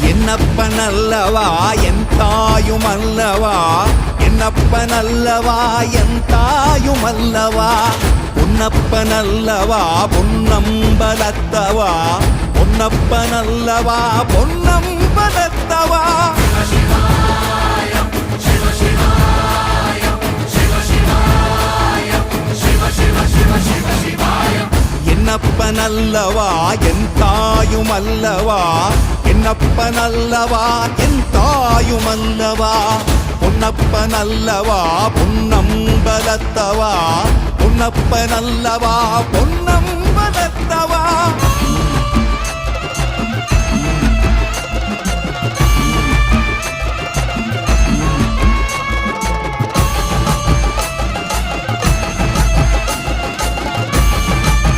என்னப்பனல்லவா என் தாயுமல்லவா, என்னப்பனல்லவா என் தாயுமல்லவா, பொன்னப்பனல்லவா பொன்னம்பலத்தவா, பொன்னப்பனல்லவா பொன்னம்பலத்தவா. என்னப்பனல்லவா என் தாயுமல்லவா, என்னப்பனல்லவா என் தாயுமல்லவா, பொன்னப்பனல்லவா பொன்னம்பலத்தவா, பொன்னப்பனல்லவா பொன்னம்